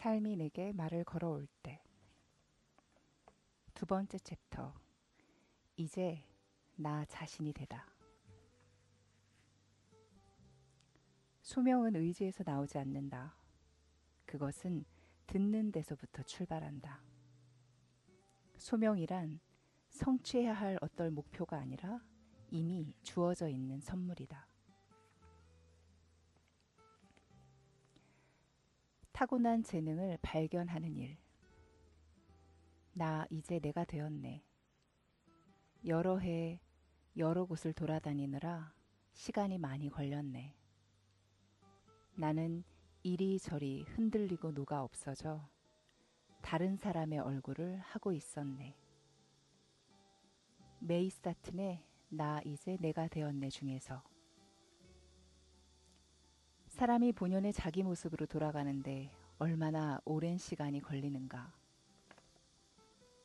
삶이 내게 말을 걸어올 때. 두 번째 챕터. 이제 나 자신이 되다. 소명은 의지에서 나오지 않는다. 그것은 듣는 데서부터 출발한다. 소명이란 성취해야 할 어떤 목표가 아니라 이미 주어져 있는 선물이다. 타고난 재능을 발견하는 일. 나 이제 내가 되었네. 여러 해 여러 곳을 돌아다니느라 시간이 많이 걸렸네. 나는 이리저리 흔들리고 녹아 없어져 다른 사람의 얼굴을 하고 있었네. 메이스타튼의 나 이제 내가 되었네 중에서 사람이 본연의 자기 모습으로 돌아가는데 얼마나 오랜 시간이 걸리는가.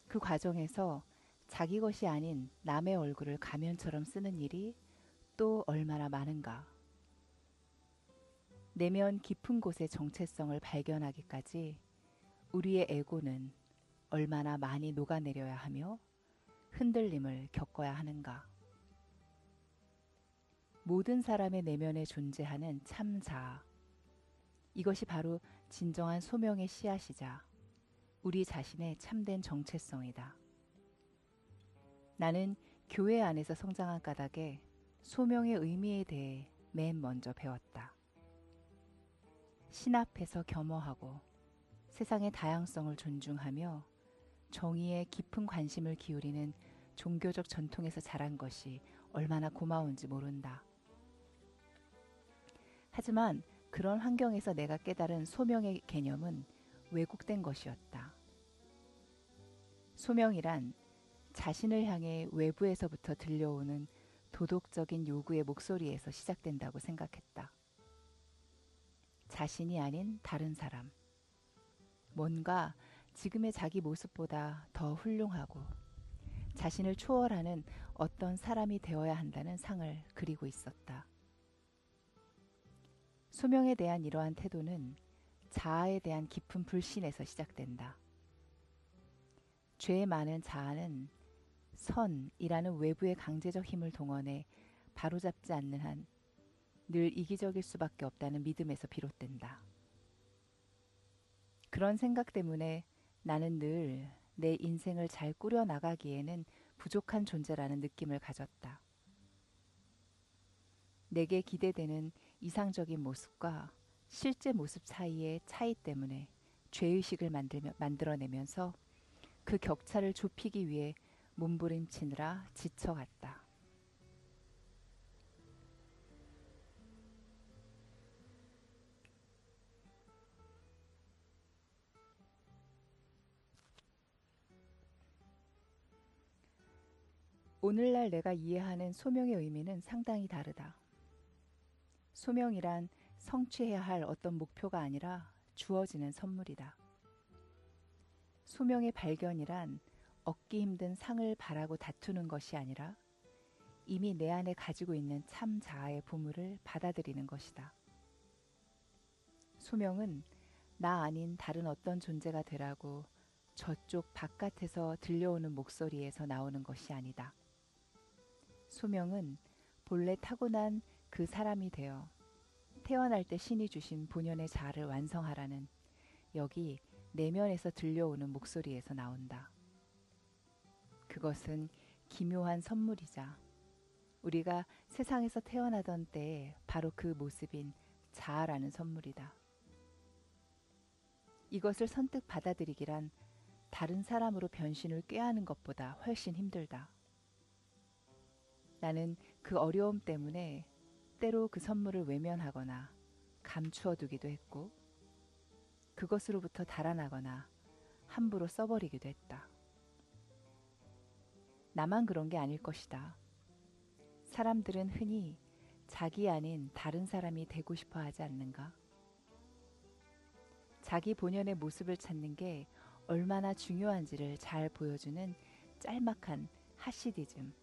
그 과정에서 자기 것이 아닌 남의 얼굴을 가면처럼 쓰는 일이 또 얼마나 많은가. 내면 깊은 곳의 정체성을 발견하기까지 우리의 에고는 얼마나 많이 녹아내려야 하며 흔들림을 겪어야 하는가. 모든 사람의 내면에 존재하는 참 자아. 이것이 바로 진정한 소명의 씨앗이자 우리 자신의 참된 정체성이다. 나는 교회 안에서 성장한 까닭에 소명의 의미에 대해 맨 먼저 배웠다. 신 앞에서 겸허하고 세상의 다양성을 존중하며 정의에 깊은 관심을 기울이는 종교적 전통에서 자란 것이 얼마나 고마운지 모른다. 하지만 그런 환경에서 내가 깨달은 소명의 개념은 왜곡된 것이었다. 소명이란 자신을 향해 외부에서부터 들려오는 도덕적인 요구의 목소리에서 시작된다고 생각했다. 자신이 아닌 다른 사람. 뭔가 지금의 자기 모습보다 더 훌륭하고 자신을 초월하는 어떤 사람이 되어야 한다는 상을 그리고 있었다. 소명에 대한 이러한 태도는 자아에 대한 깊은 불신에서 시작된다. 죄 많은 자아는 선이라는 외부의 강제적 힘을 동원해 바로잡지 않는 한 늘 이기적일 수밖에 없다는 믿음에서 비롯된다. 그런 생각 때문에 나는 늘 내 인생을 잘 꾸려나가기에는 부족한 존재라는 느낌을 가졌다. 내게 기대되는 이상적인 모습과 실제 모습 사이의 차이 때문에 죄의식을 만들어내면서 그 격차를 좁히기 위해 몸부림치느라 지쳐갔다. 오늘날 내가 이해하는 소명의 의미는 상당히 다르다. 소명이란 성취해야 할 어떤 목표가 아니라 주어지는 선물이다. 소명의 발견이란 얻기 힘든 상을 바라고 다투는 것이 아니라 이미 내 안에 가지고 있는 참 자아의 보물을 받아들이는 것이다. 소명은 나 아닌 다른 어떤 존재가 되라고 저쪽 바깥에서 들려오는 목소리에서 나오는 것이 아니다. 소명은 본래 타고난 그 사람이 되어 태어날 때 신이 주신 본연의 자아를 완성하라는 여기 내면에서 들려오는 목소리에서 나온다. 그것은 기묘한 선물이자 우리가 세상에서 태어나던 때의 바로 그 모습인 자아라는 선물이다. 이것을 선뜻 받아들이기란 다른 사람으로 변신을 꾀하는 것보다 훨씬 힘들다. 나는 그 어려움 때문에 때로 그 선물을 외면하거나 감추어 두기도 했고 그것으로부터 달아나거나 함부로 써버리기도 했다. 나만 그런 게 아닐 것이다. 사람들은 흔히 자기 아닌 다른 사람이 되고 싶어 하지 않는가? 자기 본연의 모습을 찾는 게 얼마나 중요한지를 잘 보여주는 짤막한 하시디즘.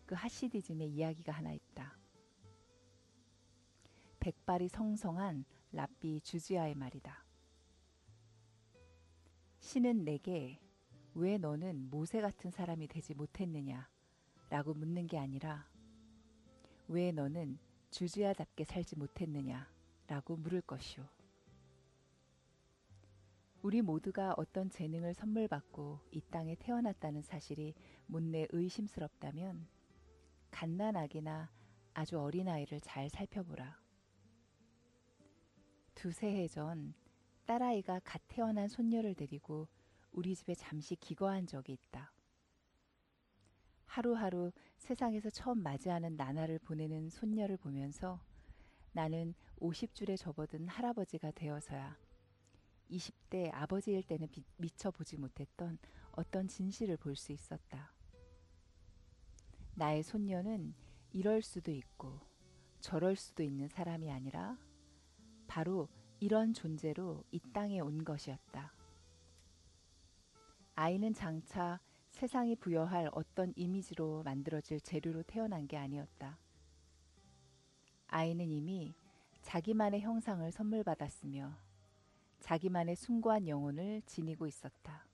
그 하시디즘의 이야기가 하나 있다. 백발이 성성한 랍비 주지아의 말이다. 신은 내게 왜 너는 모세 같은 사람이 되지 못했느냐 라고 묻는 게 아니라 왜 너는 주지아답게 살지 못했느냐 라고 물을 것이오. 우리 모두가 어떤 재능을 선물 받고 이 땅에 태어났다는 사실이 못내 의심스럽다면 갓난아기나 아주 어린아이를 잘 살펴보라. 두세 해 전 딸아이가 갓 태어난 손녀를 데리고 우리 집에 잠시 기거한 적이 있다. 하루하루 세상에서 처음 맞이하는 나날을 보내는 손녀를 보면서 나는 50줄에 접어든 할아버지가 되어서야 20대 아버지일 때는 미처 보지 못했던 어떤 진실을 볼 수 있었다. 나의 손녀는 이럴 수도 있고 저럴 수도 있는 사람이 아니라 바로 이런 존재로 이 땅에 온 것이었다. 아이는 장차 세상이 부여할 어떤 이미지로 만들어질 재료로 태어난 게 아니었다. 아이는 이미 자기만의 형상을 선물 받았으며 자기만의 숭고한 영혼을 지니고 있었다.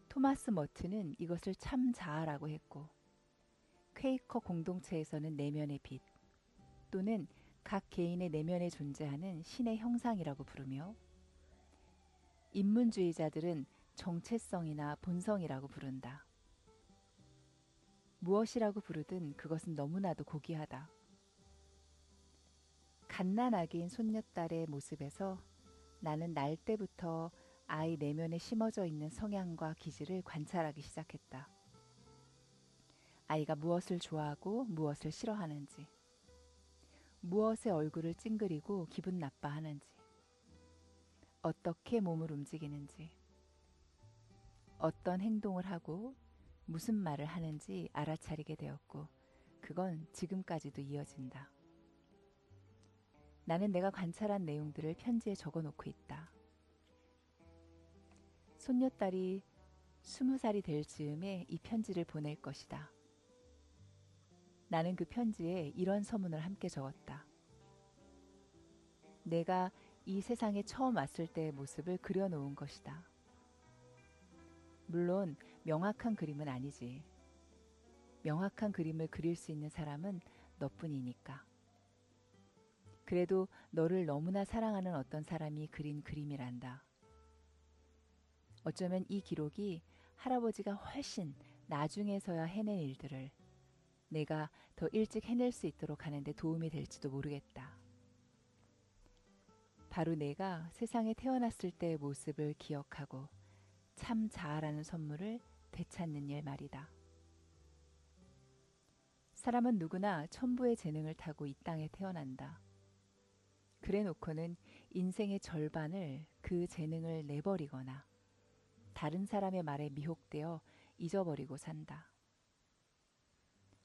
토마스 머튼은 이것을 참 자아라고 했고 퀘이커 공동체에서는 내면의 빛 또는 각 개인의 내면에 존재하는 신의 형상이라고 부르며 인문주의자들은 정체성이나 본성이라고 부른다. 무엇이라고 부르든 그것은 너무나도 고귀하다. 갓난아기인 손녀딸의 모습에서 나는 날 때부터 아이 내면에 심어져 있는 성향과 기질을 관찰하기 시작했다. 아이가 무엇을 좋아하고 무엇을 싫어하는지, 무엇에 얼굴을 찡그리고 기분 나빠하는지, 어떻게 몸을 움직이는지, 어떤 행동을 하고 무슨 말을 하는지 알아차리게 되었고 그건 지금까지도 이어진다. 나는 내가 관찰한 내용들을 편지에 적어놓고 있다. 손녀딸이 20살이 될 즈음에 이 편지를 보낼 것이다. 나는 그 편지에 이런 서문을 함께 적었다. 내가 이 세상에 처음 왔을 때의 모습을 그려놓은 것이다. 물론 명확한 그림은 아니지. 명확한 그림을 그릴 수 있는 사람은 너뿐이니까. 그래도 너를 너무나 사랑하는 어떤 사람이 그린 그림이란다. 어쩌면 이 기록이 할아버지가 훨씬 나중에서야 해낸 일들을 내가 더 일찍 해낼 수 있도록 하는데 도움이 될지도 모르겠다. 바로 내가 세상에 태어났을 때의 모습을 기억하고 참 자아라는 선물을 되찾는 일 말이다. 사람은 누구나 천부의 재능을 타고 이 땅에 태어난다. 그래 놓고는 인생의 절반을 그 재능을 내버리거나 다른 사람의 말에 미혹되어 잊어버리고 산다.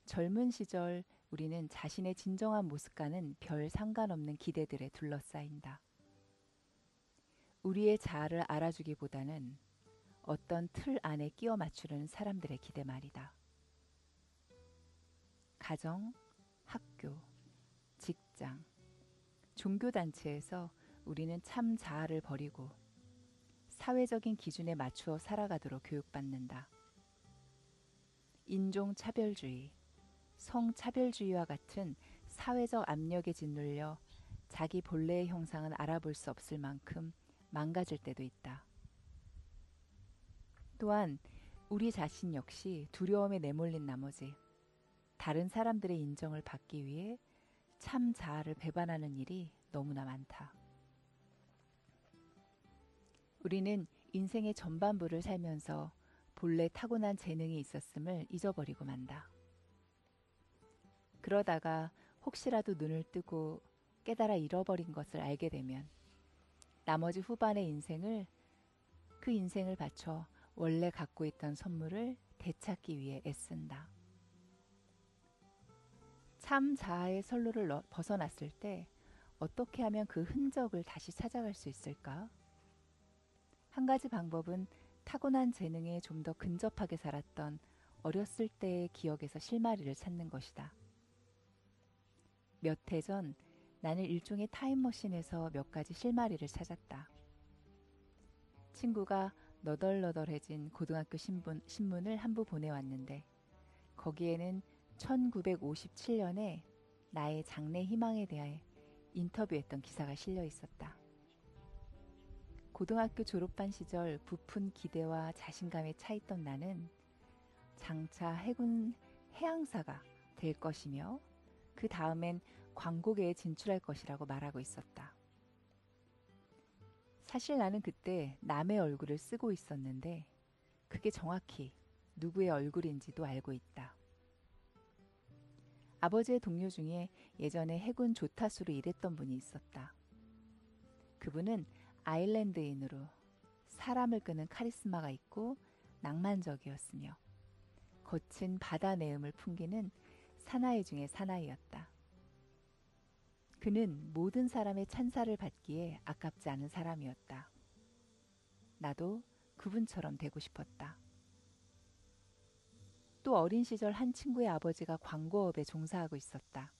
젊은 시절 우리는 자신의 진정한 모습과는 별 상관없는 기대들에 둘러싸인다. 우리의 자아를 알아주기보다는 어떤 틀 안에 끼워 맞추려는 사람들의 기대 말이다. 가정, 학교, 직장, 종교단체에서 우리는 참 자아를 버리고 사회적인 기준에 맞추어 살아가도록 교육받는다. 인종차별주의, 성차별주의와 같은 사회적 압력에 짓눌려 자기 본래의 형상은 알아볼 수 없을 만큼 망가질 때도 있다. 또한 우리 자신 역시 두려움에 내몰린 나머지 다른 사람들의 인정을 받기 위해 참 자아를 배반하는 일이 너무나 많다. 우리는 인생의 전반부를 살면서 본래 타고난 재능이 있었음을 잊어버리고 만다. 그러다가 혹시라도 눈을 뜨고 깨달아 잃어버린 것을 알게 되면 나머지 후반의 인생을 그 인생을 바쳐 원래 갖고 있던 선물을 되찾기 위해 애쓴다. 참 자아의 선로를 벗어났을 때 어떻게 하면 그 흔적을 다시 찾아갈 수 있을까? 한 가지 방법은 타고난 재능에 좀 더 근접하게 살았던 어렸을 때의 기억에서 실마리를 찾는 것이다. 몇 해 전 나는 일종의 타임머신에서 몇 가지 실마리를 찾았다. 친구가 너덜너덜해진 고등학교 신문을 한 부 보내왔는데 거기에는 1957년에 나의 장래 희망에 대해 인터뷰했던 기사가 실려 있었다. 고등학교 졸업반 시절 부푼 기대와 자신감에 차있던 나는 장차 해군 해양사가 될 것이며 그 다음엔 광고계에 진출할 것이라고 말하고 있었다. 사실 나는 그때 남의 얼굴을 쓰고 있었는데 그게 정확히 누구의 얼굴인지도 알고 있다. 아버지의 동료 중에 예전에 해군 조타수로 일했던 분이 있었다. 그분은 아일랜드인으로 사람을 끄는 카리스마가 있고 낭만적이었으며 거친 바다 내음을 풍기는 사나이 중의 사나이였다. 그는 모든 사람의 찬사를 받기에 아깝지 않은 사람이었다. 나도 그분처럼 되고 싶었다. 또 어린 시절 한 친구의 아버지가 광고업에 종사하고 있었다.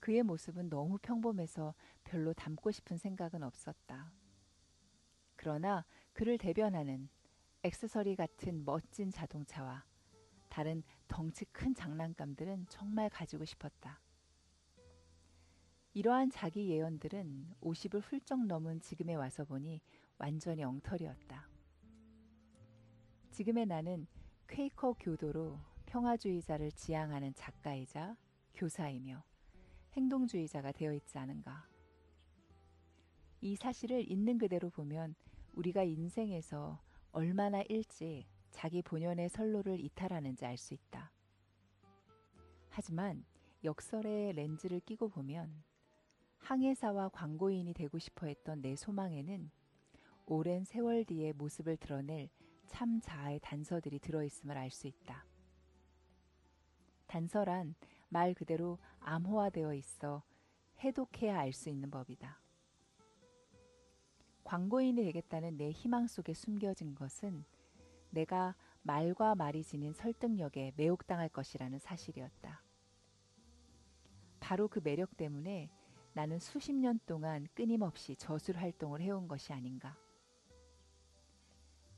그의 모습은 너무 평범해서 별로 닮고 싶은 생각은 없었다. 그러나 그를 대변하는 액세서리 같은 멋진 자동차와 다른 덩치 큰 장난감들은 정말 가지고 싶었다. 이러한 자기 예언들은 50을 훌쩍 넘은 지금에 와서 보니 완전히 엉터리였다. 지금의 나는 퀘이커 교도로 평화주의자를 지향하는 작가이자 교사이며 행동주의자가 되어 있지 않은가. 이 사실을 있는 그대로 보면 우리가 인생에서 얼마나 일찍 자기 본연의 선로를 이탈하는지 알 수 있다. 하지만 역설의 렌즈를 끼고 보면 항해사와 광고인이 되고 싶어 했던 내 소망에는 오랜 세월 뒤에 모습을 드러낼 참 자아의 단서들이 들어있음을 알 수 있다. 단서란 말 그대로 암호화되어 있어 해독해야 알 수 있는 법이다. 광고인이 되겠다는 내 희망 속에 숨겨진 것은 내가 말과 말이 지닌 설득력에 매혹당할 것이라는 사실이었다. 바로 그 매력 때문에 나는 수십 년 동안 끊임없이 저술 활동을 해온 것이 아닌가.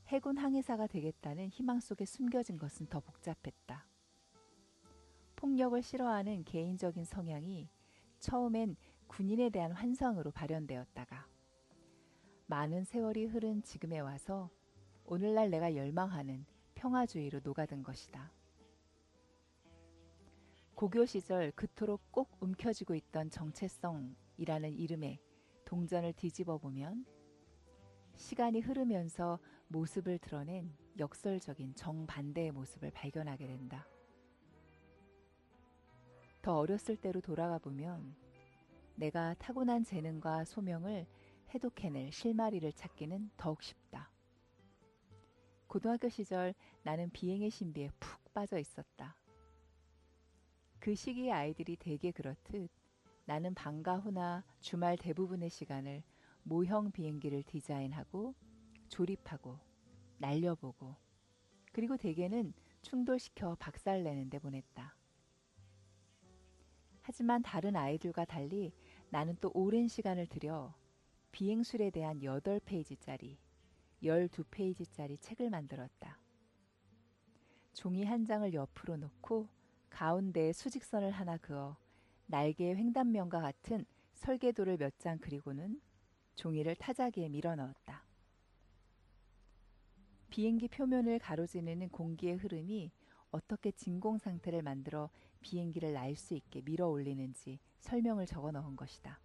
해군 항해사가 되겠다는 희망 속에 숨겨진 것은 더 복잡했다. 폭력을 싫어하는 개인적인 성향이 처음엔 군인에 대한 환상으로 발현되었다가 많은 세월이 흐른 지금에 와서 오늘날 내가 열망하는 평화주의로 녹아든 것이다. 고교 시절 그토록 꼭 움켜쥐고 있던 정체성이라는 이름의 동전을 뒤집어 보면 시간이 흐르면서 모습을 드러낸 역설적인 정반대의 모습을 발견하게 된다. 더 어렸을 때로 돌아가 보면 내가 타고난 재능과 소명을 해독해낼 실마리를 찾기는 더욱 쉽다. 고등학교 시절 나는 비행의 신비에 푹 빠져 있었다. 그 시기의 아이들이 대개 그렇듯 나는 방과 후나 주말 대부분의 시간을 모형 비행기를 디자인하고 조립하고 날려보고 그리고 대개는 충돌시켜 박살내는 데 보냈다. 하지만 다른 아이들과 달리 나는 또 오랜 시간을 들여 비행술에 대한 8페이지짜리, 12페이지짜리 책을 만들었다. 종이 한 장을 옆으로 놓고 가운데에 수직선을 하나 그어 날개의 횡단면과 같은 설계도를 몇 장 그리고는 종이를 타자기에 밀어 넣었다. 비행기 표면을 가로지르는 공기의 흐름이 어떻게 진공 상태를 만들어 비행기를 날 수 있게 밀어 올리는지 설명을 적어 넣은 것이다.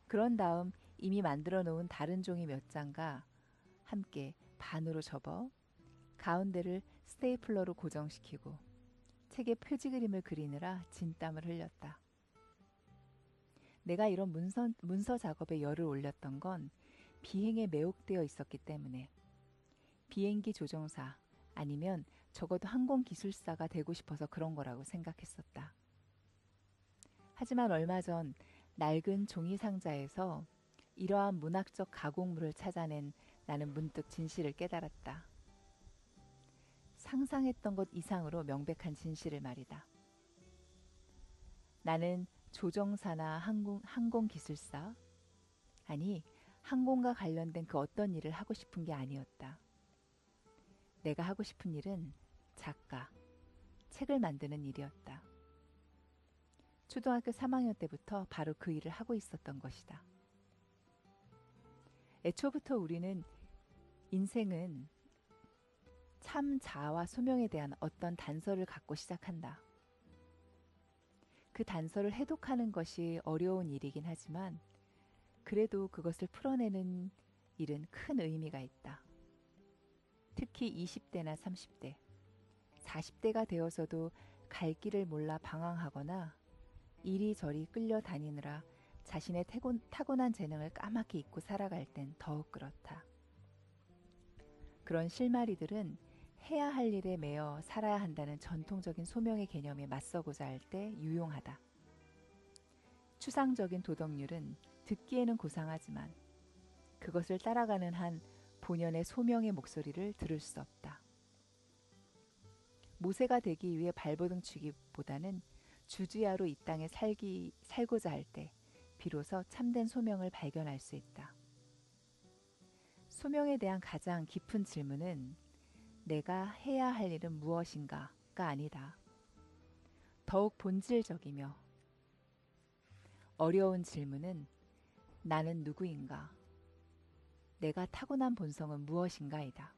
그런 다음 이미 만들어 놓은 다른 종이 몇 장과 함께 반으로 접어 가운데를 스테이플러로 고정시키고 책에 표지 그림을 그리느라 진땀을 흘렸다. 내가 이런 문서 작업에 열을 올렸던 건 비행에 매혹되어 있었기 때문에 비행기 조종사 아니면 적어도 항공기술사가 되고 싶어서 그런 거라고 생각했었다. 하지만 얼마 전 낡은 종이 상자에서 이러한 문학적 가공물을 찾아낸 나는 문득 진실을 깨달았다. 상상했던 것 이상으로 명백한 진실을 말이다. 나는 조종사나 항공기술사, 아니 항공과 관련된 그 어떤 일을 하고 싶은 게 아니었다. 내가 하고 싶은 일은 작가, 책을 만드는 일이었다. 초등학교 3학년 때부터 바로 그 일을 하고 있었던 것이다. 애초부터 우리는 인생은 참 자아와 소명에 대한 어떤 단서를 갖고 시작한다. 그 단서를 해독하는 것이 어려운 일이긴 하지만 그래도 그것을 풀어내는 일은 큰 의미가 있다. 특히 20대나 30대, 40대가 되어서도 갈 길을 몰라 방황하거나 이리저리 끌려다니느라 자신의 타고난 재능을 까맣게 잊고 살아갈 땐 더욱 그렇다. 그런 실마리들은 해야 할 일에 매여 살아야 한다는 전통적인 소명의 개념에 맞서고자 할 때 유용하다. 추상적인 도덕률은 듣기에는 고상하지만 그것을 따라가는 한 본연의 소명의 목소리를 들을 수 없다. 모세가 되기 위해 발버둥 치기보다는 주지야로 이 땅에 살고자 할 때 비로소 참된 소명을 발견할 수 있다. 소명에 대한 가장 깊은 질문은 내가 해야 할 일은 무엇인가가 아니다. 더욱 본질적이며 어려운 질문은 나는 누구인가? 내가 타고난 본성은 무엇인가이다.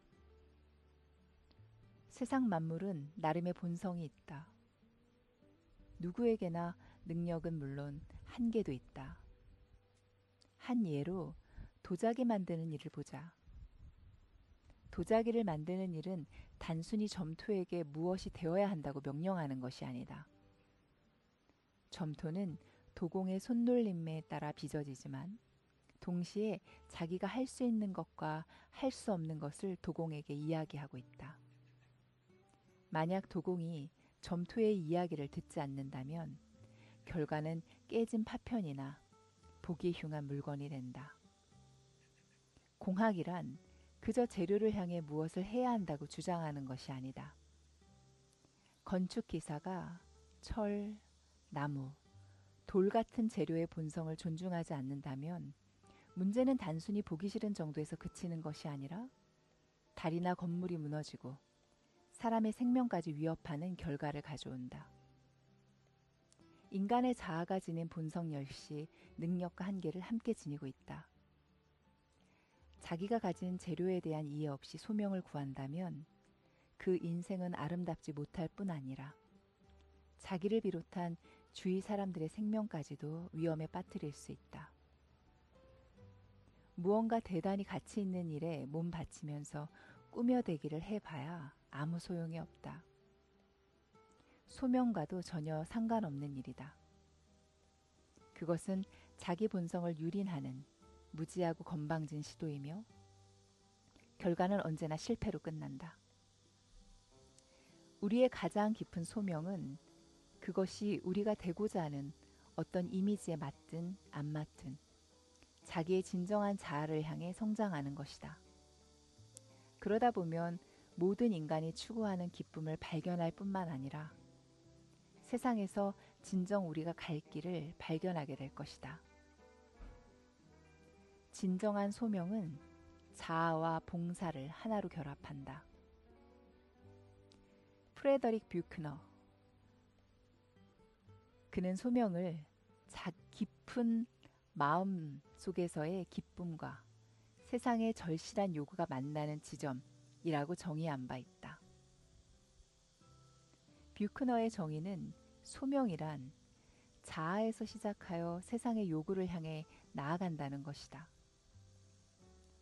세상 만물은 나름의 본성이 있다. 누구에게나 능력은 물론 한계도 있다. 한 예로 도자기 만드는 일을 보자. 도자기를 만드는 일은 단순히 점토에게 무엇이 되어야 한다고 명령하는 것이 아니다. 점토는 도공의 손놀림에 따라 빚어지지만 동시에 자기가 할 수 있는 것과 할 수 없는 것을 도공에게 이야기하고 있다. 만약 도공이 점토의 이야기를 듣지 않는다면 결과는 깨진 파편이나 보기 흉한 물건이 된다. 공학이란 그저 재료를 향해 무엇을 해야 한다고 주장하는 것이 아니다. 건축기사가 철, 나무, 돌 같은 재료의 본성을 존중하지 않는다면 문제는 단순히 보기 싫은 정도에서 그치는 것이 아니라 다리나 건물이 무너지고 사람의 생명까지 위협하는 결과를 가져온다. 인간의 자아가 지닌 본성 역시 능력과 한계를 함께 지니고 있다. 자기가 가진 재료에 대한 이해 없이 소명을 구한다면 그 인생은 아름답지 못할 뿐 아니라 자기를 비롯한 주위 사람들의 생명까지도 위험에 빠뜨릴 수 있다. 무언가 대단히 가치 있는 일에 몸 바치면서 꾸며대기를 해봐야 아무 소용이 없다. 소명과도 전혀 상관없는 일이다. 그것은 자기 본성을 유린하는 무지하고 건방진 시도이며 결과는 언제나 실패로 끝난다. 우리의 가장 깊은 소명은 그것이 우리가 되고자 하는 어떤 이미지에 맞든 안 맞든 자기의 진정한 자아를 향해 성장하는 것이다. 그러다 보면 모든 인간이 추구하는 기쁨을 발견할 뿐만 아니라 세상에서 진정 우리가 갈 길을 발견하게 될 것이다. 진정한 소명은 자아와 봉사를 하나로 결합한다. 프레더릭 뷰크너. 그는 소명을 깊은 마음 속에서의 기쁨과 세상의 절실한 요구가 만나는 지점이라고 정의한 바 있다. 뷰크너의 정의는 소명이란 자아에서 시작하여 세상의 요구를 향해 나아간다는 것이다.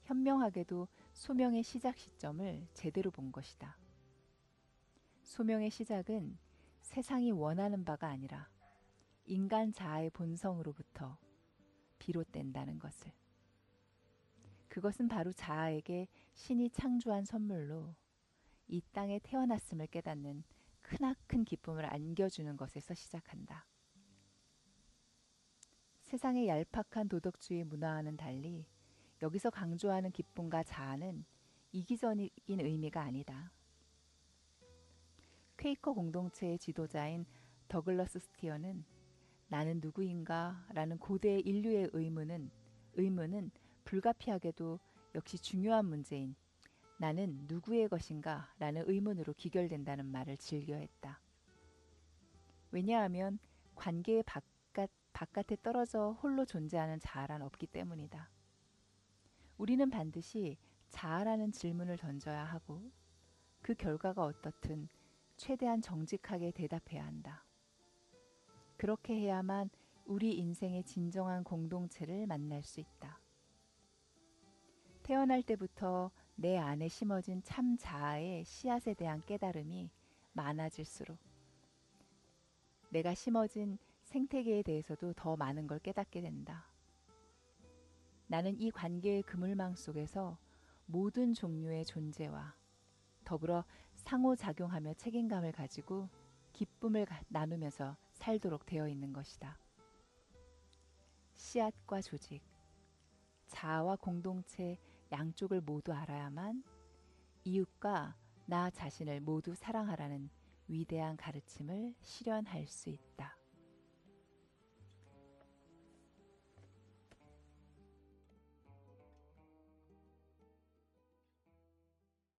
현명하게도 소명의 시작 시점을 제대로 본 것이다. 소명의 시작은 세상이 원하는 바가 아니라 인간 자아의 본성으로부터 비롯된다는 것을. 그것은 바로 자아에게 신이 창조한 선물로 이 땅에 태어났음을 깨닫는 크나큰 기쁨을 안겨주는 것에서 시작한다. 세상의 얄팍한 도덕주의 문화와는 달리 여기서 강조하는 기쁨과 자아는 이기적인 의미가 아니다. 퀘이커 공동체의 지도자인 더글러스 스티어는 나는 누구인가? 라는 고대 인류의 의문은 불가피하게도 역시 중요한 문제인 나는 누구의 것인가? 라는 의문으로 귀결된다는 말을 즐겨했다. 왜냐하면 관계의 바깥에 떨어져 홀로 존재하는 자아란 없기 때문이다. 우리는 반드시 자아라는 질문을 던져야 하고 그 결과가 어떻든 최대한 정직하게 대답해야 한다. 그렇게 해야만 우리 인생의 진정한 공동체를 만날 수 있다. 태어날 때부터 내 안에 심어진 참 자아의 씨앗에 대한 깨달음이 많아질수록 내가 심어진 생태계에 대해서도 더 많은 걸 깨닫게 된다. 나는 이 관계의 그물망 속에서 모든 종류의 존재와 더불어 상호작용하며 책임감을 가지고 기쁨을 나누면서 살도록 되어 있는 것이다. 씨앗과 조직, 자아와 공동체 양쪽을 모두 알아야만 이웃과 나 자신을 모두 사랑하라는 위대한 가르침을 실현할 수 있다.